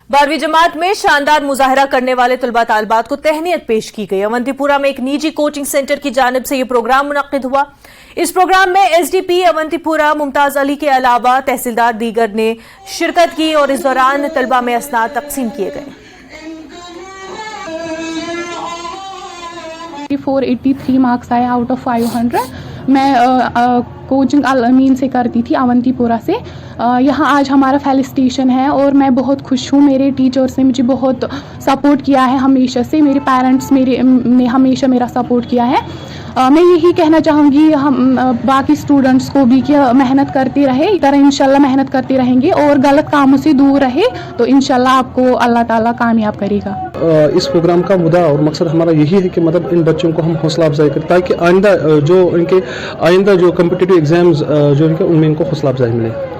12वीं जमात में शानदार मुजाहरा करने वाले तलबा तालिबात को तहनीत पेश की गई। अवंतीपुरा में एक निजी कोचिंग सेंटर की जानिब से यह प्रोग्राम मुनक्किद हुआ। इस प्रोग्राम में एसडीपी अवंतीपुरा मुमताज अली के अलावा तहसीलदार दीगर ने शिरकत की और इस दौरान तलबा में असनाद तकसीम किए गए। 483 मार्क्स आए आउट ऑफ 500। मैं कोचिंग अल अमीन से करती थी, अवंतीपुरा से। यहाँ आज हमारा फेलिसिटेशन है और मैं बहुत खुश हूँ। मेरे टीचर्स ने मुझे बहुत सपोर्ट किया है हमेशा से, मेरे पेरेंट्स ने हमेशा मेरा सपोर्ट किया है। मैं यही कहना चाहूँगी हम बाकी स्टूडेंट्स को भी कि मेहनत करते रहे, इस तरह इंशाल्लाह मेहनत करते रहेंगे और गलत कामों से दूर रहे तो इंशाल्लाह आपको अल्लाह ताला कामयाब करेगा। इस प्रोग्राम का मुद्दा और मकसद हमारा यही है कि मतलब इन बच्चों को हम हौसला अफजाई करें ताकि आइंदा जो कम्पिटिटिव एग्जाम्स जो है उनमें इनको हौसला अफजाई मिले।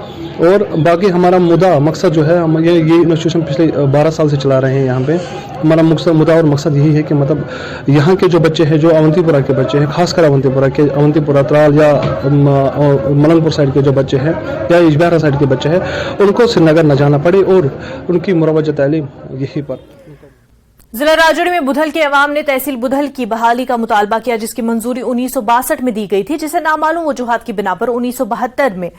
और बाकी हमारा मुद्दा मकसद जो है, हम ये इंस्टीट्यूशन पिछले 12 साल से चला रहे हैं। यहाँ पे हमारा मुद्दा और मकसद यही है कि मतलब यहाँ के जो बच्चे हैं, जो अवंतीपुरा के बच्चे हैं, खासकर अवंतीपुरा त्राल या मलंगपुर साइड के जो बच्चे हैं या इजबारा साइड के बच्चे हैं, उनको श्रीनगर न जाना पड़े और उनकी मुरवजा तालीम यहीं पर। जिला राजौरी में बुधल के अवाम ने तहसील बुधल की बहाली का मुतालबा किया, जिसकी मंजूरी 1962 में दी गई थी, जिसे नामालूम वजूहात की बिना पर 1972 में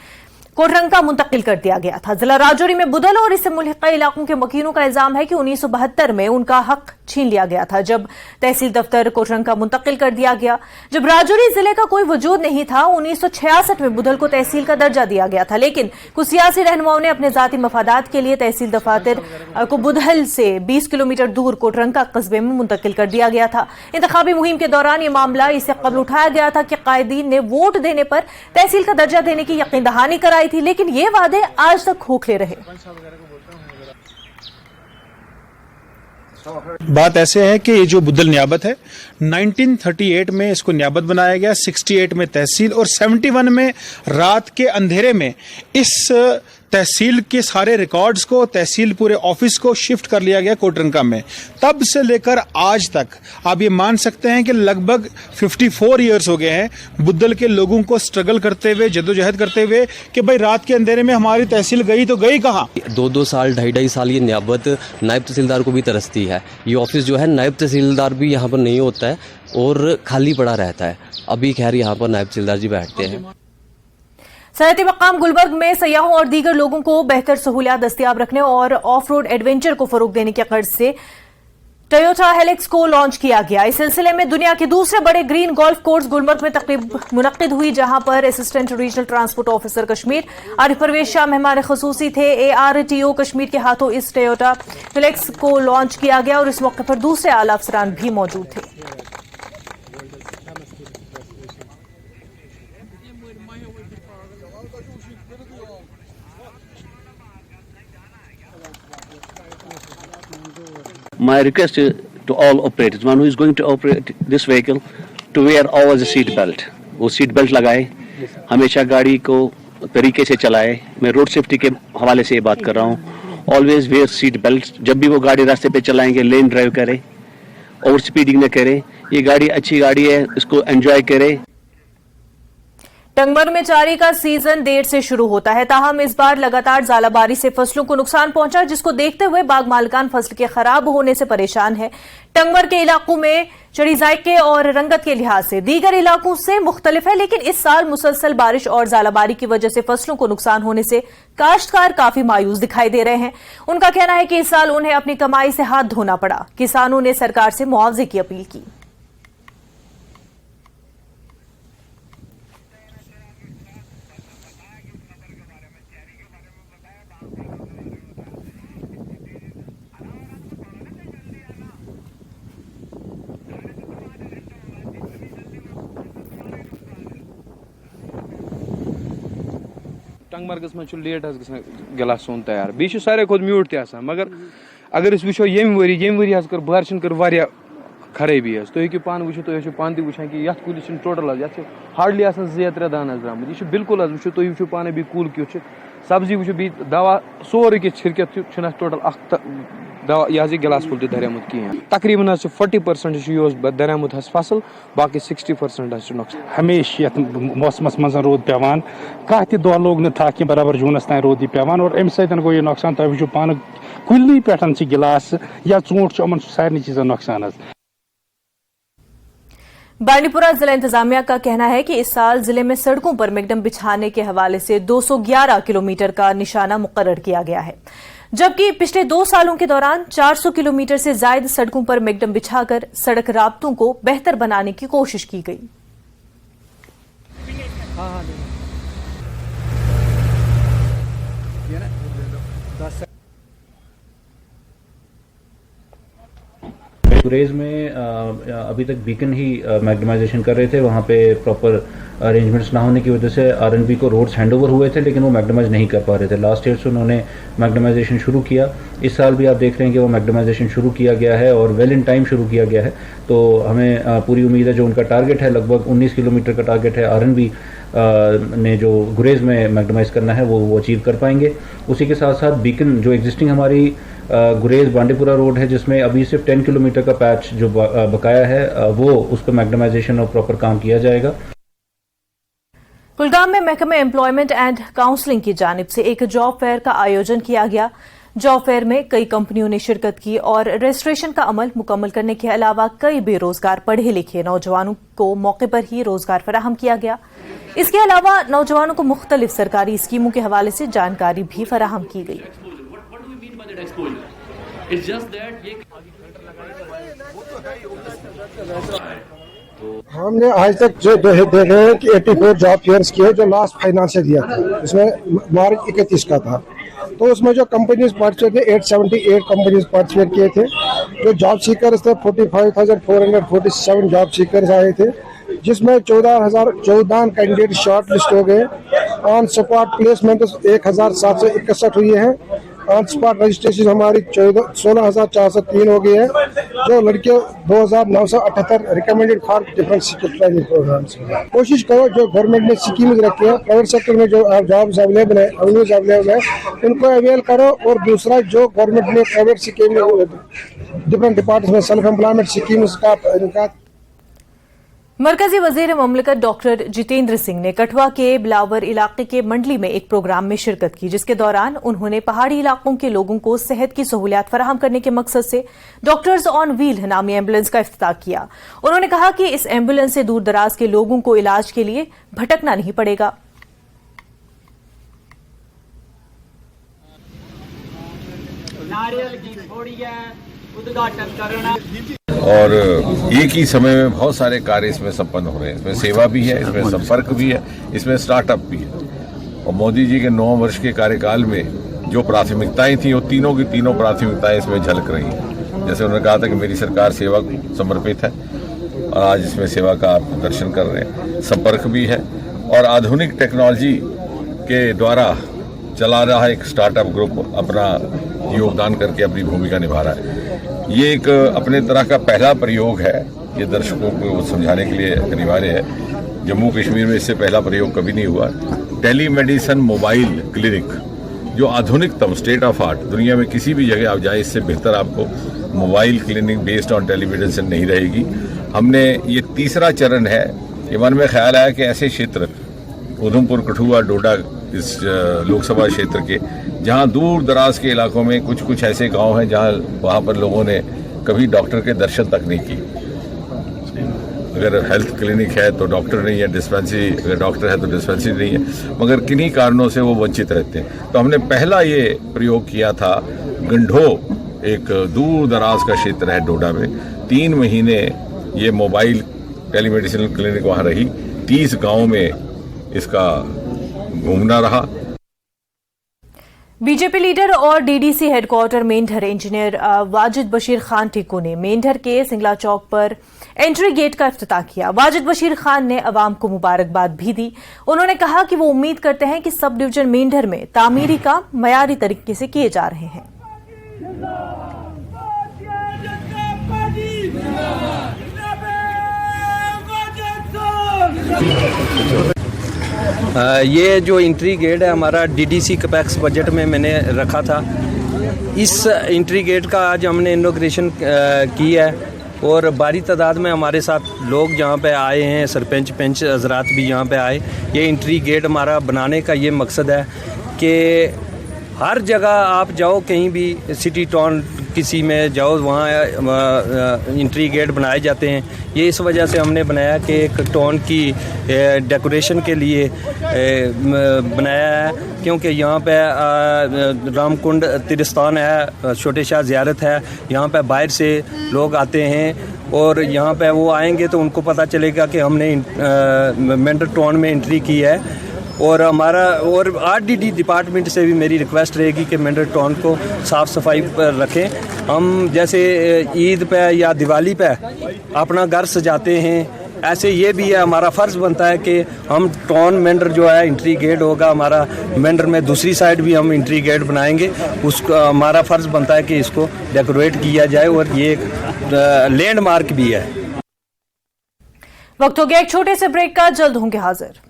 कोटरंका मुंतकिल कर दिया गया था। जिला राजौरी में बुधल और इससे मुल्हिका इलाकों के मकीनों का इल्जाम है कि 1972 में उनका हक छीन लिया गया था, जब तहसील दफ्तर कोटरंका मुंतकिल कर दिया गया। जब राजौरी जिले का कोई वजूद नहीं था, 1966 में बुधल को तहसील का दर्जा दिया गया था, लेकिन कुछ सियासी रहनुमाओं ने अपने जाती मफादात के लिए तहसील दफातर को बुधल से 20 किलोमीटर दूर कोटरंका कस्बे में मुंतकिल कर दिया गया था। इंतखाबी मुहिम के दौरान यह मामला इससे कबल उठाया गया था कि कायदीन ने वोट देने पर तहसील का दर्जा देने की यकीन दहानी कराई थी, लेकिन ये वादे आज तक खोखले रहे। बात ऐसे है कि ये जो बुधल नियाबत है, 1938 में इसको नियाबत बनाया गया, 68 में तहसील और 71 में रात के अंधेरे में इस तहसील के सारे रिकॉर्ड्स को, तहसील पूरे ऑफिस को शिफ्ट कर लिया गया कोटरंका में। तब से लेकर आज तक आप ये मान सकते हैं कि लगभग 54 ईयर्स हो गए हैं बुद्धल के लोगों को स्ट्रगल करते हुए, जद्दोजहद करते हुए कि भाई रात के अंधेरे में हमारी तहसील गई तो गई कहाँ। 2-2 साल, 2.5 साल ये नियाबत नायब तहसीलदार को भी तरसती है। ये ऑफिस जो है नायब तहसीलदार भी यहाँ पर नहीं होता है और खाली पड़ा रहता है। अभी खैर यहाँ पर नायब तहसीलदार जी बैठते हैं। सनअती मकाम गुलबर्ग में सयाहों और दीगर लोगों को बेहतर सहूलियात दस्तियाब रखने और ऑफ रोड एडवेंचर को फरोग देने के गर्ज से टोयोटा हेलिक्स को लॉन्च किया गया। इस सिलसिले में दुनिया के दूसरे बड़े ग्रीन गोल्फ कोर्स गुलबर्ग में तकरीब मुनक्किद हुई, जहां पर assistant regional transport officer Kashmir Arif Parvez Shah मेहमान खसूसी थे। ARTO कश्मीर के हाथों इस टोयोटा हेलिक्स को लॉन्च किया गया और इस मौके पर दूसरे आला अफसरान भी मौजूद थे। My request to all operators, one who is going to operate this vehicle, to wear always a seat belt. वो सीट बेल्ट लगाए, हमेशा गाड़ी को तरीके से चलाए। मैं रोड सेफ्टी के हवाले से ये बात कर रहा हूँ। Always wear seat belt. जब भी वो गाड़ी रास्ते पे चलाएंगे लेन ड्राइव करें, ओवर स्पीडिंग न करें। ये गाड़ी अच्छी गाड़ी है, इसको एंजॉय करें। टंगमर में चारी का सीजन देर से शुरू होता है, ताहम इस बार लगातार ज़ालाबारी से फसलों को नुकसान पहुंचा, जिसको देखते हुए बाग मालिकान फसल के खराब होने से परेशान है। टंगमर के इलाकों में चढ़ी जायके और रंगत के लिहाज से दीगर इलाकों से मुख्तलिफ है, लेकिन इस साल मुसलसल बारिश और ज़ालाबारी की वजह से फसलों को नुकसान होने से काश्तकार काफी मायूस दिखाई दे रहे हैं। उनका कहना है कि इस साल उन्हें अपनी कमाई से हाथ धोना पड़ा। किसानों ने सरकार से मुआवजे की अपील की। टंगमर्गस में लेट गिलास सोन तैयार बी सारे खुद म्यूट तक, मगर अगर वो यम वरी कर बारिशन कर वारिया खराबी। तुम हेकू पान वो, तुम पान तक वुचान कि यथ कुलिस टोटल ये हार्डली 2-3 दान द्राम। यह बिल्कुल वो तुम वो पान भी कुल क्यों सब्जी वो बी दवा सोरे कि छिड़कित टोटल दवा यह गिलास फुल दरियामुत कहें तकरीबन 40% दरियामुत फसल बाकी 60% नुकसान हमेशा ये मौसमस मज रोद पेवान कह तह दह लोग न था कि बराबर जूनस तान रोद यह पेवान और अमि सत गो यह नुकसान तुम वो पान कुलनी पे गिलास या चूंट यमन सारे चीज़ों नुकसान। बांडीपुरा जिला इंतजामिया का कहना है कि इस साल जिले में सड़कों पर मैगडम बिछाने के हवाले से 211 किलोमीटर का निशाना मुकर्रर किया गया है, जबकि पिछले 2 सालों के दौरान 400 किलोमीटर से ज्यादा सड़कों पर मैगडम बिछाकर सड़क राब्तों को बेहतर बनाने की कोशिश की गई। गुरेज में अभी तक बीकन ही मैग्नेमाइजेशन कर रहे थे, वहाँ पे प्रॉपर अरेंजमेंट्स ना होने की वजह से आरएनबी को रोड्स हैंडओवर हुए थे, लेकिन वो मैग्नेमाइज नहीं कर पा रहे थे। लास्ट ईयर से उन्होंने मैग्नेमाइजेशन शुरू किया। इस साल भी आप देख रहे हैं कि वो मैग्नेमाइजेशन शुरू किया गया है और वेल इन टाइम शुरू किया गया है। तो हमें पूरी उम्मीद है, जो उनका टारगेट है लगभग 19 किलोमीटर का टारगेट है आरएनबी ने जो गुरेज में मैग्नेमाइज करना है वो अचीव कर पाएंगे। उसी के साथ साथ बीकन जो एग्जिस्टिंग हमारी गुरेज बांडीपुरा रोड है, जिसमें अभी सिर्फ 10 किलोमीटर का पैच जो बकाया है, वो उस पर मैग्नेमाइजेशन और प्रॉपर काम किया जाएगा। कुलगाम में महकमा एम्प्लॉयमेंट एंड काउंसलिंग की जानिब से एक जॉब फेयर का आयोजन किया गया। जॉब फेयर में कई कंपनियों ने शिरकत की और रजिस्ट्रेशन का अमल मुकम्मल करने के अलावा कई बेरोजगार पढ़े लिखे नौजवानों को मौके पर ही रोजगार फराहम किया गया। इसके अलावा नौजवानों को मुख्तलिफ सरकारी स्कीमों के हवाले से जानकारी भी फराहम की गई। हमने आज तक जो देखे हैं कि 84 जॉब फेयर्स किए जो लास्ट फाइनेंशियल ईयर था, इसमें मार्च 31 का था। तो उसमें जो कंपनीज पार्टिसिपेट थे 878 कंपनीज पार्टिसिपेट किए थे। जो जॉब सीकर्स थे 45,447 जॉब सीकर्स आए थे, जिसमें 14,014 कैंडिडेट शॉर्ट लिस्ट हो गए। ऑन स्पॉट प्लेसमेंट 1,761 हुई है। ऑन स्पॉट रजिस्ट्रेशन हमारी 16,403 हो गई है। जो लड़के 2,978 recommended for different training programmes. कोशिश करो जो गवर्नमेंट ने स्कीम्स रखी है, प्राइवेट सेक्टर में जो जॉब्स अवेलेबल है, एवेन्यूज अवेलेबल है, उनको अवेल करो। और दूसरा जो गवर्नमेंट ने प्राइवेट स्कीम डिफरेंट डिपार्टमेंट में सेल्फ एम्प्लॉयमेंट स्कीम्स का मरकजी वजीर ममलिकत डॉक्टर जितेंद्र सिंह ने कठुआ के बिलावर इलाके के मंडली में एक प्रोग्राम में शिरकत की, जिसके दौरान उन्होंने पहाड़ी इलाकों के लोगों को सेहत की सहूलियात फराहम करने के मकसद से डॉक्टर्स ऑन व्हील नामी एम्बुलेंस का इफ्तिताह किया। उन्होंने कहा कि इस एम्बुलेंस से दूर दराज के लोगों को इलाज के लिए भटकना नहीं पड़ेगा। और एक ही समय में बहुत सारे कार्य इसमें संपन्न हो रहे हैं। इसमें सेवा भी है, इसमें संपर्क भी है, इसमें स्टार्टअप भी है। और मोदी जी के 9 वर्ष के कार्यकाल में जो प्राथमिकताएं थी, वो तीनों की तीनों प्राथमिकताएं इसमें झलक रही हैं। जैसे उन्होंने कहा था कि मेरी सरकार सेवा को समर्पित है, और आज इसमें सेवा का आप दर्शन कर रहे हैं। संपर्क भी है और आधुनिक टेक्नोलॉजी के द्वारा चला रहा है एक स्टार्टअप ग्रुप अपना योगदान करके अपनी भूमिका निभा रहा है। ये एक अपने तरह का पहला प्रयोग है। ये दर्शकों को समझाने के लिए अनिवार्य है। जम्मू कश्मीर में इससे पहला प्रयोग कभी नहीं हुआ। टेलीमेडिसिन मोबाइल क्लिनिक जो आधुनिकतम स्टेट ऑफ आर्ट, दुनिया में किसी भी जगह आप जाए इससे बेहतर आपको mobile clinic based on telemedicine नहीं रहेगी। हमने ये तीसरा चरण है। ये मन में ख्याल आया कि ऐसे क्षेत्र उधमपुर, कठुआ, डोडा इस लोकसभा क्षेत्र के जहां दूर दराज के इलाकों में कुछ ऐसे गांव हैं जहां वहां पर लोगों ने कभी डॉक्टर के दर्शन तक नहीं किए। अगर हेल्थ क्लिनिक है तो डॉक्टर नहीं है, डिस्पेंसरी अगर डॉक्टर है तो डिस्पेंसरी नहीं है, मगर किन्हीं कारणों से वो वंचित रहते हैं। तो हमने पहला ये प्रयोग किया था। गंढो एक दूर दराज का क्षेत्र है डोडा में, 3 महीने ये मोबाइल टेलीमेडिसिन क्लिनिक वहाँ रही। 30 गाँव में इसका घूमना रहा। बीजेपी लीडर और DDC headquarter Mendhar engineer Wajid Bashir Khan Tikku ने मेंढर के सिंगला चौक पर एंट्री गेट का इफ्तिताह किया। वाजिद बशीर खान ने अवाम को मुबारकबाद भी दी। उन्होंने कहा कि वो उम्मीद करते हैं कि सब डिवीजन मेंढर में तामीरी काम मयारी तरीके से किए जा रहे हैं। ये जो एंट्री गेट है हमारा डीडीसी कैपेक्स बजट में मैंने रखा था। इस एंट्री गेट का आज हमने इनॉग्रेशन की है और भारी तादाद में हमारे साथ लोग यहाँ पे आए हैं, सरपंच पंच हजरात भी यहाँ पे आए। ये एंट्री गेट हमारा बनाने का ये मकसद है कि हर जगह आप जाओ, कहीं भी सिटी टाउन किसी में जाओ, वहाँ एंट्री गेट बनाए जाते हैं। ये इस वजह से हमने बनाया कि एक टाउन की डेकोरेशन के लिए बनाया है, क्योंकि यहाँ पे रामकुंड तीर्थस्थान है, छोटे शाह ज़ियारत है, यहाँ पे बाहर से लोग आते हैं और यहाँ पे वो आएंगे तो उनको पता चलेगा कि हमने मेंढर टाउन में एंट्री की है। और हमारा और आरडीडी डिपार्टमेंट से भी मेरी रिक्वेस्ट रहेगी कि मेंढर टाउन को साफ़ सफाई पर रखें। हम जैसे ईद पे या दिवाली पे अपना घर सजाते हैं, ऐसे ये भी है, हमारा फ़र्ज़ बनता है कि हम टाउन मेंढर जो है एंट्री गेट होगा हमारा, मेंढर में दूसरी साइड भी हम एंट्री गेट बनाएंगे, उसका हमारा फ़र्ज़ बनता है कि इसको डेकोरेट किया जाए और ये एक लैंडमार्क भी है। वक्त हो गया एक छोटे से ब्रेक का, जल्द होंगे हाजिर।